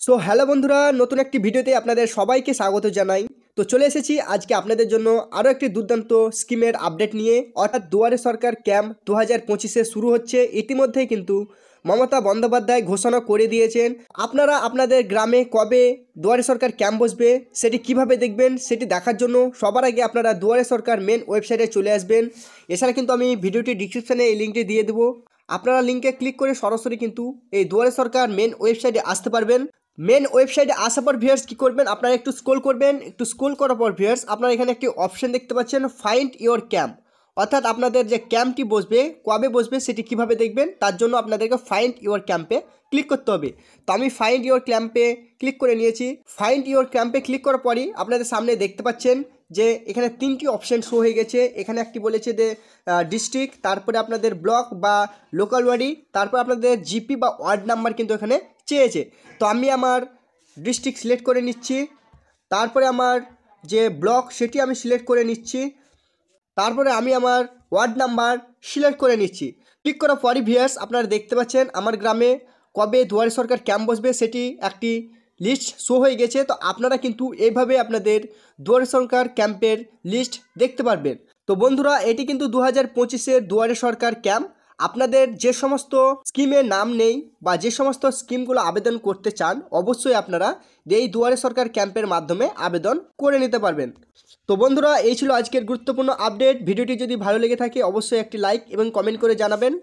So hello বন্ধুরা, নতুন একটি ভিডিওতে আপনাদের সবাইকে স্বাগত জানাই। তো চলে এসেছি আজকে আপনাদের জন্য আরও একটি দুর্দান্ত স্কিমের আপডেট নিয়ে, অর্থাৎ দুয়ারে সরকার ক্যাম্প 2025-এ শুরু হচ্ছে। ইতিমধ্যেই কিন্তু মমতা বন্দ্যোপাধ্যায় ঘোষণা করে দিয়েছেন আপনারা আপনাদের গ্রামে কবে দুয়ারে সরকার ক্যাম্প বসবে সেটি কিভাবে দেখবেন সেটি দেখার জন্য সবার আগে আপনারা দুয়ারে সরকার মেন ওয়েবসাইটে চলে আসবেন। এছাড়া কিন্তু আমি ভিডিওটি ডিসক্রিপশানে এই লিঙ্কটি দিয়ে দেবো, আপনারা লিঙ্কে ক্লিক করে সরাসরি কিন্তু এই দুয়ারে সরকার মেন ওয়েবসাইটে আসতে পারবেন। মেন ওয়েবসাইটে আসার পর ভিউয়ার্স কী করবেন, আপনারা একটু স্ক্রল করবেন। একটু স্ক্রল করার পর ভিউয়ার্স আপনারা এখানে একটি অপশন দেখতে পাচ্ছেন, ফাইন্ড ইওর ক্যাম্প। অর্থাৎ আপনাদের যে ক্যাম্পটি বসবে কবে বসবে সেটি কিভাবে দেখবেন তার জন্য আপনাদেরকে ফাইন্ড ইওর ক্যাম্পে ক্লিক করতে হবে। তো আমি ফাইন্ড ইওর ক্যাম্পে ক্লিক করে নিয়েছি। ফাইন্ড ইওর ক্যাম্পে ক্লিক করার পরই আপনাদের সামনে দেখতে পাচ্ছেন যে এখানে তিনটি অপশন শো হয়ে গেছে। এখানে একটি বলেছে যে ডিস্ট্রিক্ট, তারপরে আপনাদের ব্লক বা লোকাল ওয়ার্ডি, তারপর আপনাদের জিপি বা ওয়ার্ড নাম্বার কিন্তু এখানে চেয়েছে। তো আমি আমার ডিস্ট্রিক্ট সিলেক্ট করে নিচ্ছি, তারপরে আমার যে ব্লক সেটি আমি সিলেক্ট করে নিচ্ছি, তারপরে আমি আমার ওয়ার্ড নাম্বার সিলেক্ট করে নিচ্ছি। ক্লিক করার পরই ভিউয়ার্স আপনারা দেখতে পাচ্ছেন আমার গ্রামে কবে দুয়ারে সরকার ক্যাম্প বসবে সেটি একটি লিস্ট শো হয়ে গেছে। তো আপনারা কিন্তু এইভাবে আপনাদের দুয়ারে সরকার ক্যাম্পের লিস্ট দেখতে পারবেন। তো বন্ধুরা, এটি কিন্তু 2025-এর দুয়ারে সরকার ক্যাম্প। আপনাদের যে সমস্ত স্কিমের নাম নেই বা যে সমস্ত স্কিমগুলো আবেদন করতে চান অবশ্যই আপনারা এই দুয়ারে সরকার ক্যাম্পের মাধ্যমে আবেদন করে নিতে পারবেন। তো বন্ধুরা, এই ছিল আজকের গুরুত্বপূর্ণ আপডেট। ভিডিওটি যদি ভালো লেগে থাকে অবশ্যই একটি লাইক এবং কমেন্ট করে জানাবেন,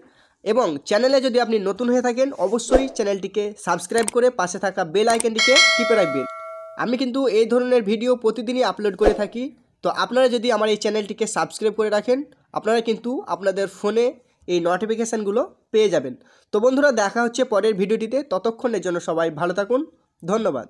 এবং চ্যানেলে যদি আপনি নতুন হয়ে থাকেন অবশ্যই চ্যানেলটিকে সাবস্ক্রাইব করে পাশে থাকা বেল আইকনটিকে টিপে রাখবেন। আমি কিন্তু এই ধরনের ভিডিও প্রতিদিনই আপলোড করে থাকি। তো আপনারা যদি আমার এই চ্যানেলটিকে সাবস্ক্রাইব করে রাখেন আপনারা কিন্তু আপনাদের ফোনে এই নোটিফিকেশানগুলো পেয়ে যাবেন। তো বন্ধুরা, দেখা হচ্ছে পরের ভিডিওটিতে। ততক্ষণের জন্য সবাই ভালো থাকুন। ধন্যবাদ।